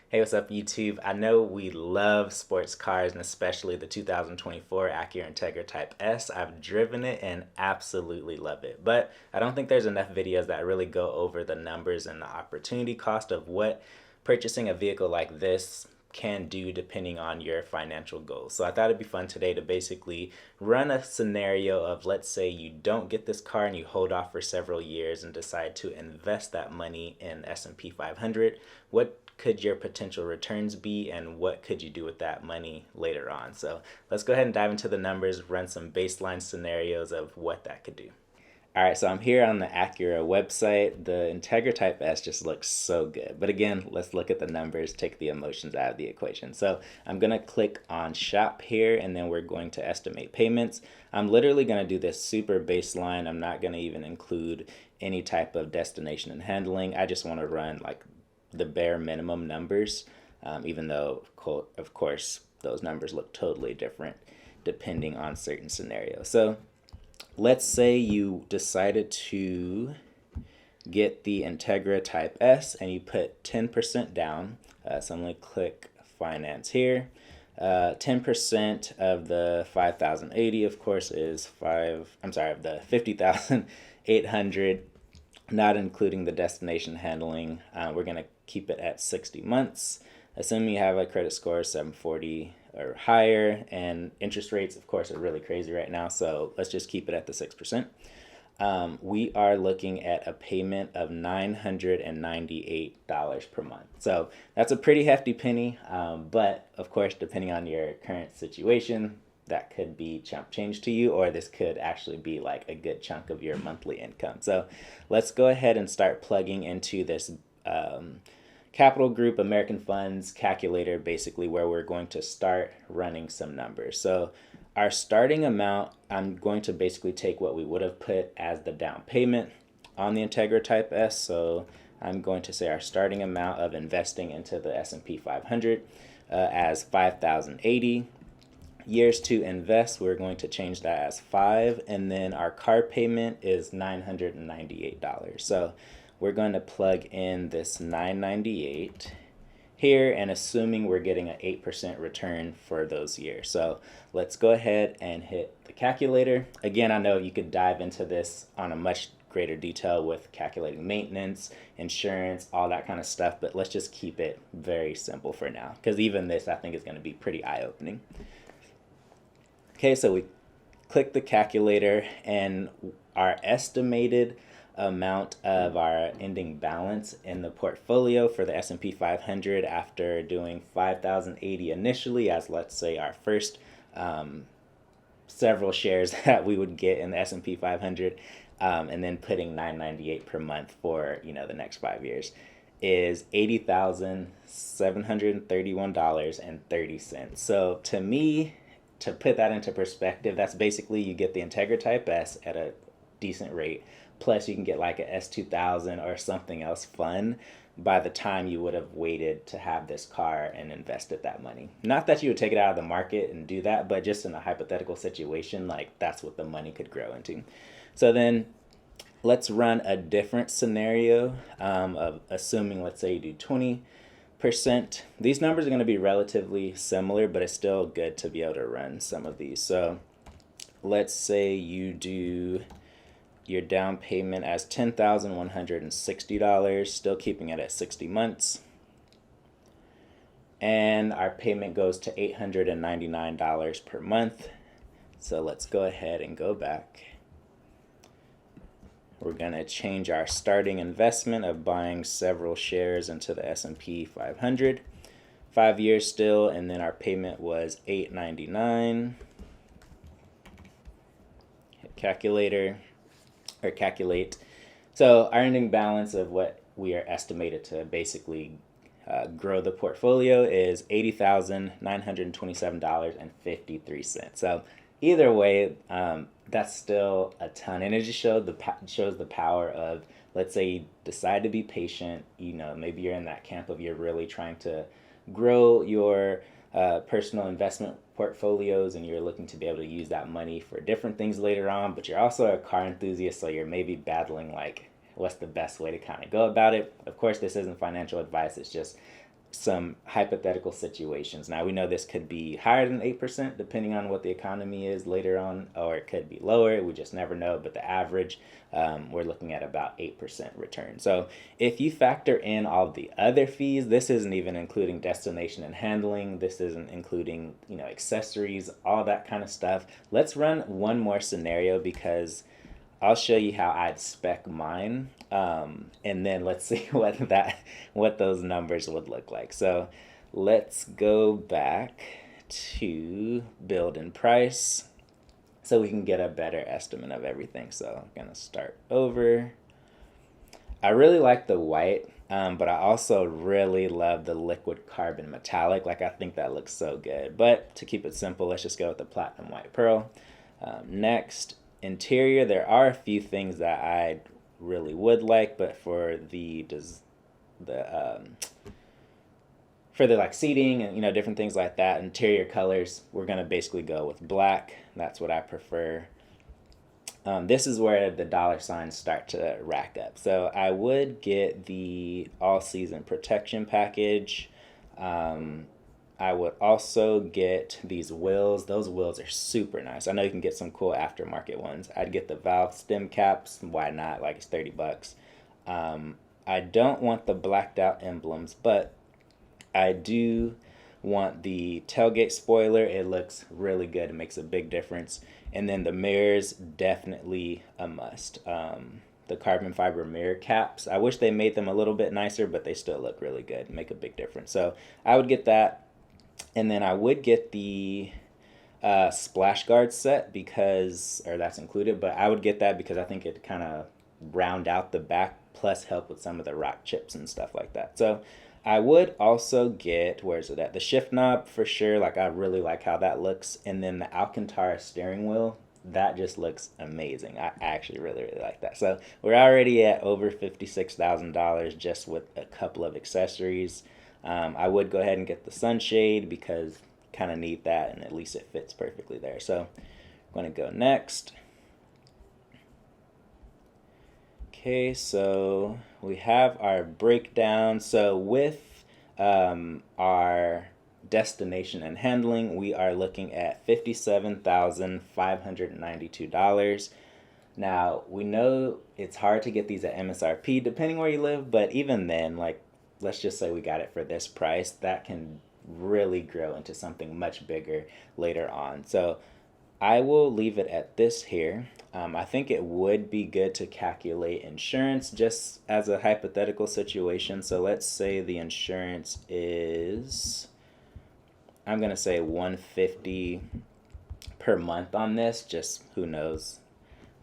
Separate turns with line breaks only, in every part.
Hey, what's up, YouTube? I know we love sports cars and especially the 2024 Acura Integra Type S. I've driven it and absolutely love it. But I don't think there's enough videos that really go over the numbers and the opportunity cost of what purchasing a vehicle like this can do depending on your financial goals. So I thought it'd be fun today to basically run a scenario of, let's say you don't get this car and you hold off for several years and decide to invest that money in S&P 500. What could your potential returns be and what could you do with that money later on? So let's go ahead and dive into the numbers, run some baseline scenarios of what that could do. All right, so I'm here on the Acura website. The Integra Type S just looks so good. But again, let's look at the numbers, take the emotions out of the equation. So I'm gonna click on shop here and then we're going to estimate payments. I'm literally gonna do this super baseline. I'm not gonna even include any type of destination and handling. I just wanna run like the bare minimum numbers, even though, of course, those numbers look totally different depending on certain scenarios. So let's say you decided to get the Integra Type S and you put 10% down. So I'm going to click finance here. 10% of the 5,080, of course, is the 50,800, not including the destination handling. We're going to keep it at 60 months, assuming you have a credit score of 740 or higher, and interest rates, of course, are really crazy right now, so let's just keep it at the 6%. We are looking at a payment of $998 per month. So that's a pretty hefty penny, but of course, depending on your current situation, that could be chump change to you, or this could actually be like a good chunk of your monthly income. So let's go ahead and start plugging into this Capital Group American Funds calculator, basically where we're going to start running some numbers. So our starting amount, I'm going to basically take what we would have put as the down payment on the Integra Type S. So I'm going to say our starting amount of investing into the S&P 500 as 5,080. Years to invest, we're going to change that as 5, and then our car payment is $998. So we're going to plug in this $998 here, and assuming we're getting an 8% return for those years. So let's go ahead and hit the calculator. Again, I know you could dive into this on a much greater detail with calculating maintenance, insurance, all that kind of stuff, but let's just keep it very simple for now, because even this I think is going to be pretty eye-opening. Okay, so we click the calculator and our estimated amount of our ending balance in the portfolio for the S&P 500 after doing 5,080 initially as, let's say, our first several shares that we would get in the S&P 500, and then putting $998 per month for the next 5 years, is $80,731.30. So to me, to put that into perspective, that's basically you get the Integra Type S at a decent rate, plus you can get like a S2000 or something else fun by the time you would have waited to have this car and invested that money. Not that you would take it out of the market and do that, but just in a hypothetical situation, like that's what the money could grow into. So then let's run a different scenario of assuming, let's say you do 20%. These numbers are going to be relatively similar, but it's still good to be able to run some of these. So let's say you do your down payment as $10,160, still keeping it at 60 months. And our payment goes to $899 per month. So let's go ahead and go back. We're going to change our starting investment of buying several shares into the S&P 500. 5 years still, and then our payment was $899. Hit calculator, or calculate. So our ending balance of what we are estimated to basically grow the portfolio is $80,927.53. So either way, that's still a ton, and it just shows the power of, let's say you decide to be patient. Maybe you're in that camp of you're really trying to grow your personal investment portfolios, and you're looking to be able to use that money for different things later on, but you're also a car enthusiast, so you're maybe battling like what's the best way to kind of go about it. Of course, this isn't financial advice, it's just some hypothetical situations. Now we know this could be higher than 8% depending on what the economy is later on, or it could be lower. We just never know. But the average, we're looking at about 8% return. So if you factor in all the other fees, this isn't even including destination and handling. This isn't including, accessories, all that kind of stuff. Let's run one more scenario because I'll show you how I'd spec mine, and then let's see what those numbers would look like. So let's go back to build and price so we can get a better estimate of everything. So I'm gonna start over. I really like the white, but I also really love the liquid carbon metallic. Like, I think that looks so good. But to keep it simple, let's just go with the platinum white pearl. Next, interior, there are a few things that I really would like, but for the like seating and different things like that, interior colors, we're gonna basically go with black. That's what I prefer. This is where the dollar signs start to rack up. So I would get the all season protection package. I would also get these wheels. Those wheels are super nice. I know you can get some cool aftermarket ones. I'd get the valve stem caps. Why not? Like, it's $30. I don't want the blacked out emblems, but I do want the tailgate spoiler. It looks really good. It makes a big difference. And then the mirrors, definitely a must. The carbon fiber mirror caps, I wish they made them a little bit nicer, but they still look really good. Make a big difference. So I would get that. And then I would get the splash guard set or that's included, but I would get that because I think it kind of round out the back, plus help with some of the rock chips and stuff like that. So I would also get, where is it at? The shift knob for sure. Like, I really like how that looks. And then the Alcantara steering wheel, that just looks amazing. I actually really, really like that. So we're already at over $56,000 just with a couple of accessories. I would go ahead and get the sunshade because kind of need that, and at least it fits perfectly there. So I'm going to go next. Okay, so we have our breakdown. So with our destination and handling, we are looking at $57,592. Now, we know it's hard to get these at MSRP depending where you live, but even then, like, let's just say we got it for this price, that can really grow into something much bigger later on. So I will leave it at this here. I think it would be good to calculate insurance just as a hypothetical situation. So let's say the insurance is, I'm going to say $150 per month on this, just who knows.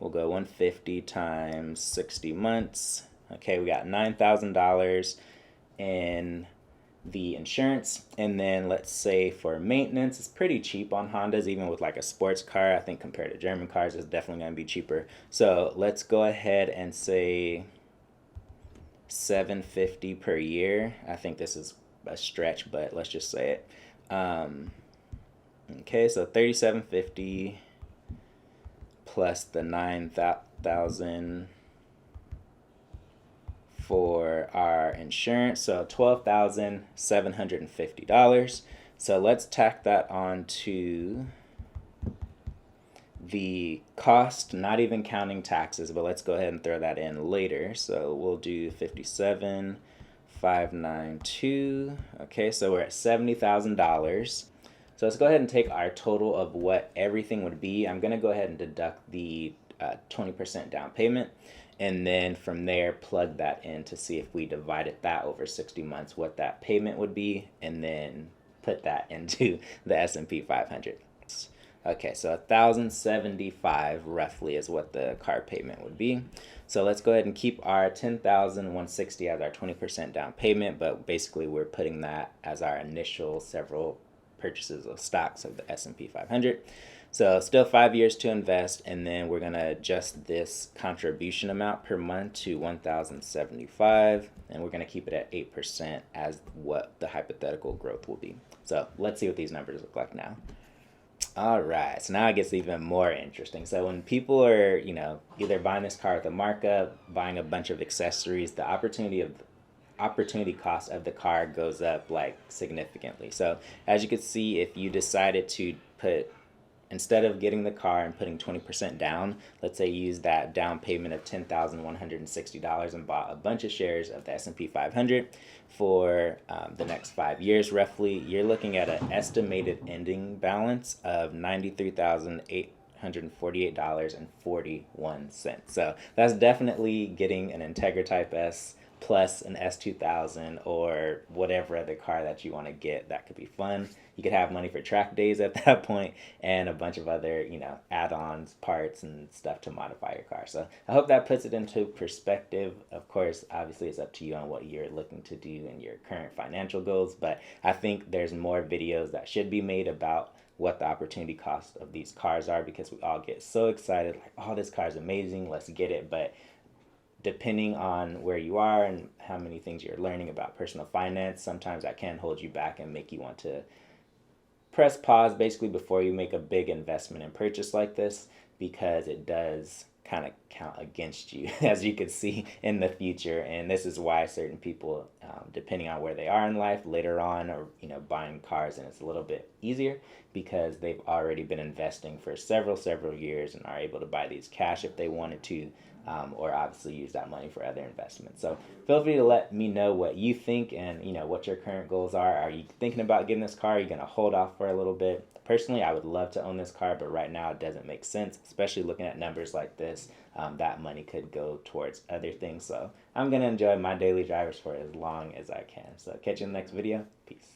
We'll go 150 times 60 months. Okay, we got $9,000 in the insurance. And then let's say for maintenance, it's pretty cheap on Hondas, even with like a sports car. I think compared to German cars, it's definitely going to be cheaper. So let's go ahead and say $750 per year. I think this is a stretch, but let's just say it. Okay, so $3,750 plus the $9,000 for our insurance, so $12,750. So let's tack that on to the cost, not even counting taxes, but let's go ahead and throw that in later. So we'll do 57,592. Okay, so we're at $70,000. So let's go ahead and take our total of what everything would be. I'm going to go ahead and deduct the 20% down payment, and then from there plug that in to see if we divided that over 60 months what that payment would be, and then put that into the S&P 500. Okay, so $1,075 roughly is what the car payment would be. So let's go ahead and keep our $10,160 as our 20% down payment, but basically we're putting that as our initial several purchases of stocks of the S&P 500. So still 5 years to invest, and then we're gonna adjust this contribution amount per month to $1,075, and we're gonna keep it at 8% as what the hypothetical growth will be. So let's see what these numbers look like now. All right, so now it gets even more interesting. So when people are, either buying this car with a markup, buying a bunch of accessories, the opportunity of opportunity cost of the car goes up like significantly. So as you can see, if you decided to put, instead of getting the car and putting 20% down, let's say you use that down payment of $10,160 and bought a bunch of shares of the S&P 500 for the next 5 years roughly, you're looking at an estimated ending balance of $93,848.41. So that's definitely getting an Integra Type S plus an S2000 or whatever other car that you want to get. That could be fun. You could have money for track days at that point and a bunch of other, add-ons, parts, and stuff to modify your car. So I hope that puts it into perspective. Of course, obviously it's up to you on what you're looking to do and your current financial goals, but I think there's more videos that should be made about what the opportunity cost of these cars are, because we all get so excited, like, oh, this car is amazing, let's get it. But depending on where you are and how many things you're learning about personal finance, sometimes that can hold you back and make you want to press pause basically before you make a big investment and purchase like this, because it does kind of count against you as you can see in the future. And this is why certain people, depending on where they are in life later on, are buying cars, and it's a little bit easier because they've already been investing for several years and are able to buy these cash if they wanted to, or obviously use that money for other investments. So feel free to let me know what you think and what your current goals are. Are you thinking about getting this car? Are you going to hold off for a little bit? Personally, I would love to own this car, but right now it doesn't make sense, especially looking at numbers like this. That money could go towards other things. So I'm going to enjoy my daily drivers for as long as I can. So catch you in the next video. Peace.